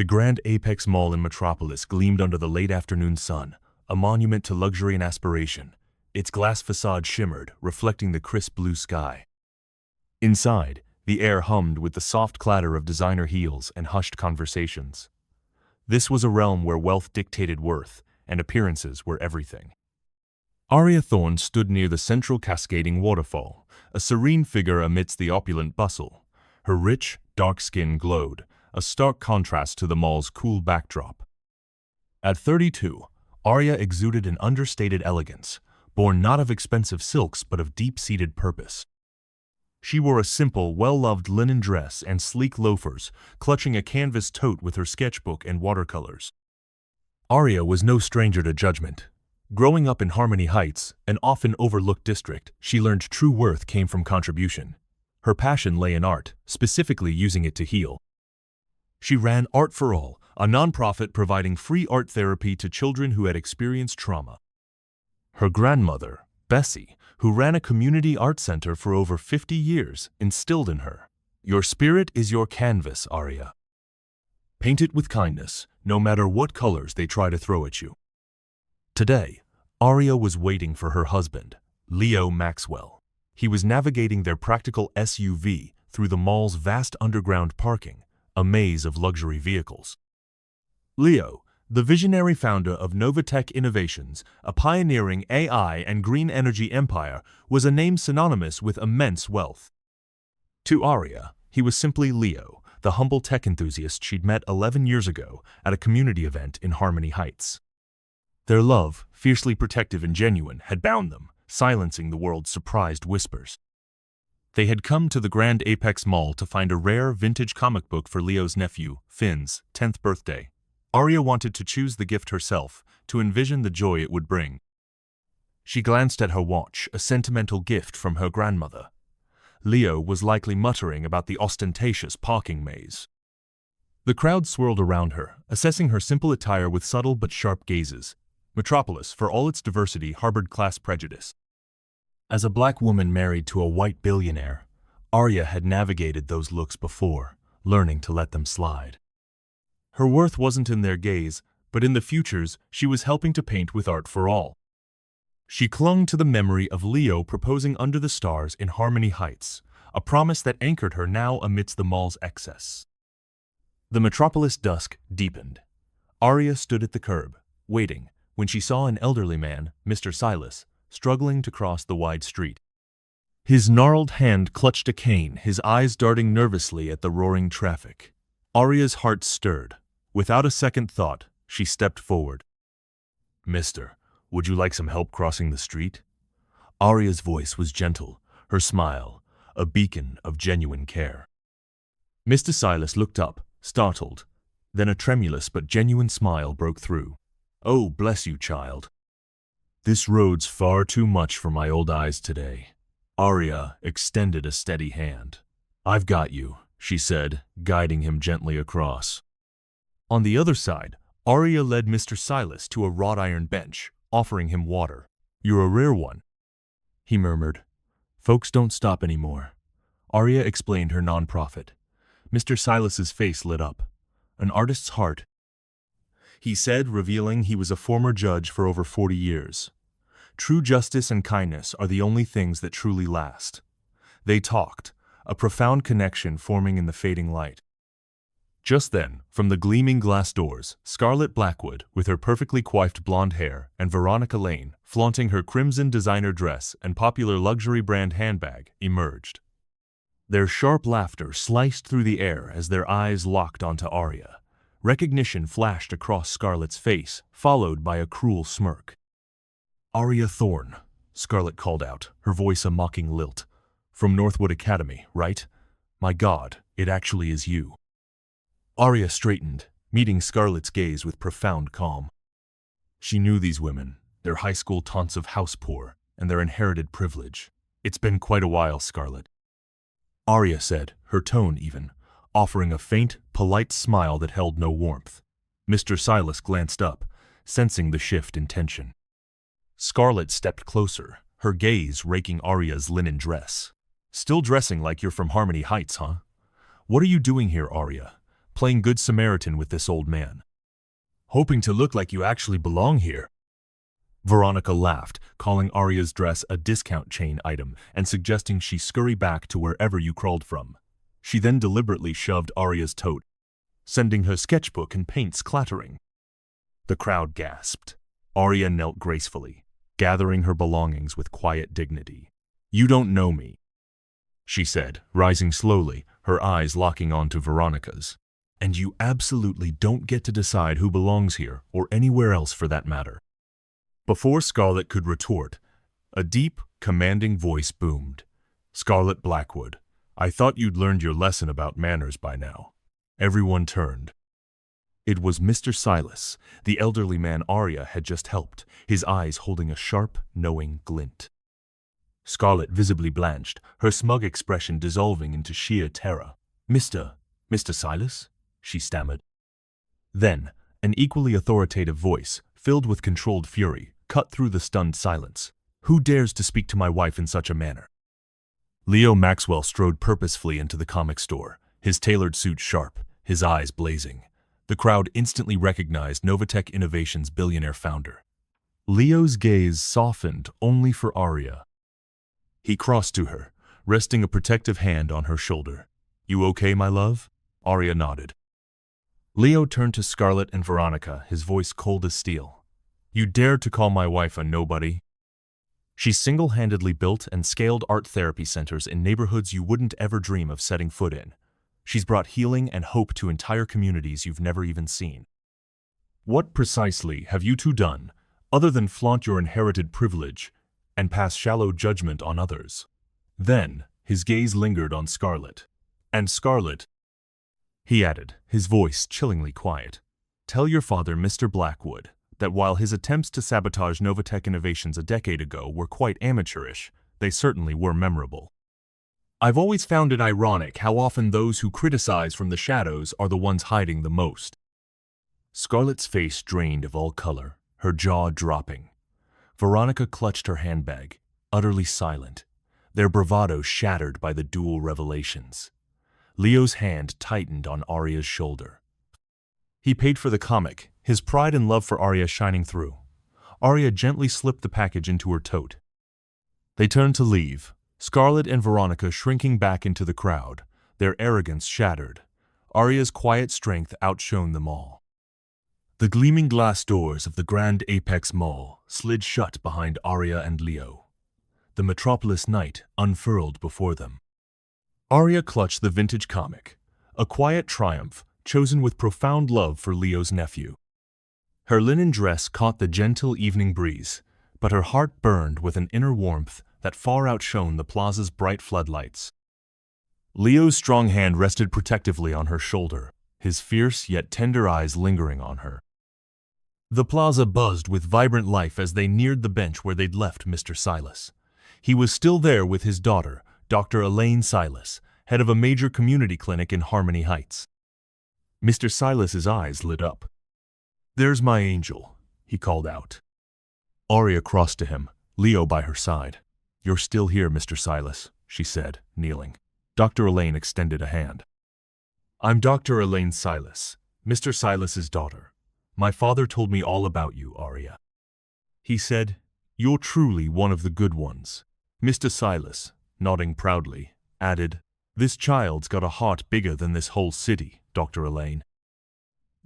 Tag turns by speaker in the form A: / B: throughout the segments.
A: The Grand Apex Mall in Metropolis gleamed under the late afternoon sun, a monument to luxury and aspiration. Its glass facade shimmered, reflecting the crisp blue sky. Inside, the air hummed with the soft clatter of designer heels and hushed conversations. This was a realm where wealth dictated worth, and appearances were everything. Arya Thorne stood near the central cascading waterfall, a serene figure amidst the opulent bustle. Her rich, dark skin glowed, a stark contrast to the mall's cool backdrop. At 32, Arya exuded an understated elegance, born not of expensive silks but of deep-seated purpose. She wore a simple, well-loved linen dress and sleek loafers, clutching a canvas tote with her sketchbook and watercolors. Arya was no stranger to judgment. Growing up in Harmony Heights, an often overlooked district, she learned true worth came from contribution. Her passion lay in art, specifically using it to heal. She ran Art for All, a nonprofit providing free art therapy to children who had experienced trauma. Her grandmother, Bessie, who ran a community art center for over 50 years, instilled in her, "Your spirit is your canvas, Arya. Paint it with kindness, no matter what colors they try to throw at you." Today, Arya was waiting for her husband, Leo Maxwell. He was navigating their practical SUV through the mall's vast underground parking, a maze of luxury vehicles. Leo, the visionary founder of Novatech Innovations, a pioneering AI and green energy empire, was a name synonymous with immense wealth. To Arya, he was simply Leo, the humble tech enthusiast she'd met 11 years ago at a community event in Harmony Heights. Their love, fiercely protective and genuine, had bound them, silencing the world's surprised whispers. They had come to the Grand Apex Mall to find a rare vintage comic book for Leo's nephew, Finn's 10th birthday. Arya wanted to choose the gift herself, to envision the joy it would bring. She glanced at her watch, a sentimental gift from her grandmother. Leo was likely muttering about the ostentatious parking maze. The crowd swirled around her, assessing her simple attire with subtle but sharp gazes. Metropolis, for all its diversity, harbored class prejudice. As a black woman married to a white billionaire, Arya had navigated those looks before, learning to let them slide. Her worth wasn't in their gaze, but in the futures she was helping to paint with Art for All. She clung to the memory of Leo proposing under the stars in Harmony Heights, a promise that anchored her now amidst the mall's excess. The Metropolis dusk deepened. Arya stood at the curb, waiting, when she saw an elderly man, Mr. Silas, struggling to cross the wide street. His gnarled hand clutched a cane, his eyes darting nervously at the roaring traffic. Arya's heart stirred. Without a second thought, she stepped forward. "Mister, would you like some help crossing the street?" Arya's voice was gentle, her smile, a beacon of genuine care. Mr. Silas looked up, startled. Then a tremulous but genuine smile broke through. "Oh, bless you, child. This road's far too much for my old eyes today." Arya extended a steady hand. "I've got you," she said, guiding him gently across. On the other side, Arya led Mr. Silas to a wrought iron bench, offering him water. "You're a rare one," he murmured. "Folks don't stop anymore." Arya explained her nonprofit. Mr. Silas's face lit up. "An artist's heart," he said, revealing he was a former judge for over 40 years. "True justice and kindness are the only things that truly last." They talked, a profound connection forming in the fading light. Just then, from the gleaming glass doors, Scarlett Blackwood, with her perfectly coiffed blonde hair, and Veronica Lane, flaunting her crimson designer dress and popular luxury brand handbag, emerged. Their sharp laughter sliced through the air as their eyes locked onto Arya. Recognition flashed across Scarlett's face, followed by a cruel smirk. "Arya Thorne," Scarlett called out, her voice a mocking lilt. "From Northwood Academy, right? My God, it actually is you." Arya straightened, meeting Scarlett's gaze with profound calm. She knew these women, their high school taunts of house poor, and their inherited privilege. "It's been quite a while, Scarlett," Arya said, her tone even, offering a faint, polite smile that held no warmth. Mr. Silas glanced up, sensing the shift in tension. Scarlett stepped closer, her gaze raking Arya's linen dress. "Still dressing like you're from Harmony Heights, huh? What are you doing here, Arya? playing Good Samaritan with this old man. Hoping to look like you actually belong here. Veronica laughed, calling Arya's dress a discount chain item and suggesting she scurry back to wherever you crawled from. She then deliberately shoved Arya's tote, sending her sketchbook and paints clattering. The crowd gasped. Arya knelt gracefully, gathering her belongings with quiet dignity. "You don't know me," she said, rising slowly, her eyes locking onto Veronica's. "And you absolutely don't get to decide who belongs here, or anywhere else for that matter." Before Scarlet could retort, a deep, commanding voice boomed. "Scarlet Blackwood, I thought you'd learned your lesson about manners by now." Everyone turned. It was Mr. Silas, the elderly man Arya had just helped, his eyes holding a sharp, knowing glint. Scarlet visibly blanched, her smug expression dissolving into sheer terror. Mr. Silas?" she stammered. Then, an equally authoritative voice, filled with controlled fury, cut through the stunned silence. "Who dares to speak to my wife in such a manner?" Leo Maxwell strode purposefully into the comic store, his tailored suit sharp, his eyes blazing. The crowd instantly recognized Novatech Innovations' Billionaire founder. Leo's gaze softened only for Arya. He crossed to her, resting a protective hand on her shoulder. "You okay, my love?" Arya nodded. Leo turned to Scarlet and Veronica, his voice cold as steel. "You dared to call my wife a nobody?" She single-handedly built and scaled art therapy centers in neighborhoods you wouldn't ever dream of setting foot in. She's brought healing and hope to entire communities you've never even seen. What precisely have you two done, other than flaunt your inherited privilege and pass shallow judgment on others? Then, his gaze lingered on Scarlet. "And Scarlet," he added, his voice chillingly quiet, "tell your father, Mr. Blackwood, that while his attempts to sabotage Novatech Innovations a decade ago were quite amateurish, they certainly were memorable. I've always found it ironic how often those who criticize from the shadows are the ones hiding the most." Scarlet's face drained of all color, her jaw dropping. Veronica clutched her handbag, utterly silent, their bravado shattered by the dual revelations. Leo's hand tightened on Arya's shoulder. He paid for the comic, his pride and love for Arya shining through. Arya gently slipped the package into her tote. They turned to leave, Scarlet and Veronica shrinking back into the crowd, their arrogance shattered. Arya's quiet strength outshone them all. The gleaming glass doors of the Grand Apex Mall slid shut behind Arya and Leo. The metropolis night unfurled before them. Arya clutched the vintage comic, a quiet triumph chosen with profound love for Leo's nephew. Her linen dress caught the gentle evening breeze, but her heart burned with an inner warmth that far outshone the plaza's bright floodlights. Leo's strong hand rested protectively on her shoulder, his fierce yet tender eyes lingering on her. The plaza buzzed with vibrant life as they neared the bench where they'd left Mr. Silas. He was still there with his daughter, Dr. Elaine Silas, head of a major community clinic in Harmony Heights. Mr. Silas's eyes lit up. "There's my angel," he called out. Arya crossed to him, Leo by her side. "You're still here, Mr. Silas," she said, kneeling. Dr. Elaine extended a hand. "I'm Dr. Elaine Silas, Mr. Silas's daughter. My father told me all about you, Arya. He said, you're truly one of the good ones." Mr. Silas, nodding proudly, added, "This child's got a heart bigger than this whole city, Dr. Elaine."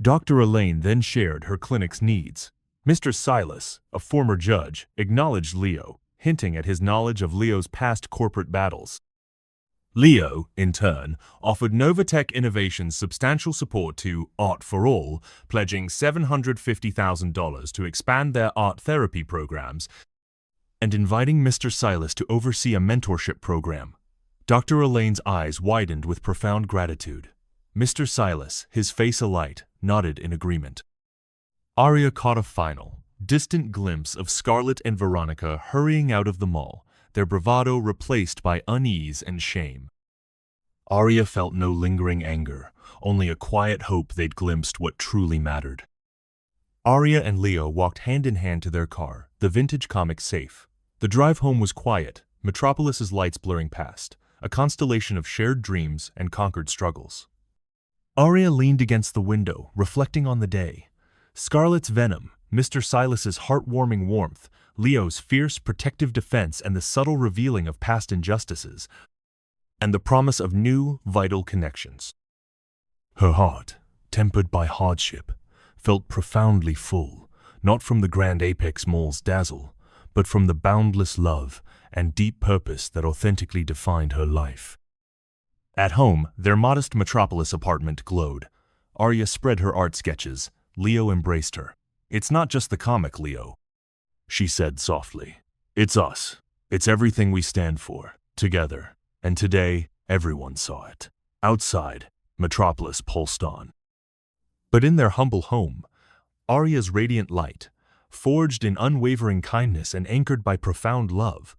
A: Dr. Elaine then shared her clinic's needs. Mr. Silas, a former judge, acknowledged Leo, hinting at his knowledge of Leo's past corporate battles. Leo, in turn, offered Novatech Innovations substantial support to Art for All, pledging $750,000 to expand their art therapy programs and inviting Mr. Silas to oversee a mentorship program. Dr. Elaine's eyes widened with profound gratitude. Mr. Silas, his face alight, nodded in agreement. Arya caught a final, distant glimpse of Scarlet and Veronica hurrying out of the mall, their bravado replaced by unease and shame. Arya felt no lingering anger, only a quiet hope they'd glimpsed what truly mattered. Arya and Leo walked hand in hand to their car, the vintage comic safe. The drive home was quiet, Metropolis's lights blurring past, a constellation of shared dreams and conquered struggles. Arya leaned against the window, reflecting on the day. Scarlett's venom, Mr. Silas's heartwarming warmth, Leo's fierce protective defense, and the subtle revealing of past injustices, and the promise of new, vital connections. Her heart, tempered by hardship, felt profoundly full, not from the grand Apex Mall's dazzle, but from the boundless love and deep purpose that authentically defined her life. At home, their modest metropolis apartment glowed. Arya spread her art sketches. Leo embraced her. "It's not just the comic, Leo," she said softly. "It's us. It's everything we stand for, together." And today, everyone saw it. Outside, Metropolis pulsed on. But in their humble home, Arya's radiant light, forged in unwavering kindness and anchored by profound love,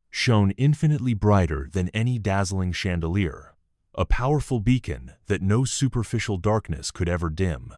A: shone infinitely brighter than any dazzling chandelier, a powerful beacon that no superficial darkness could ever dim.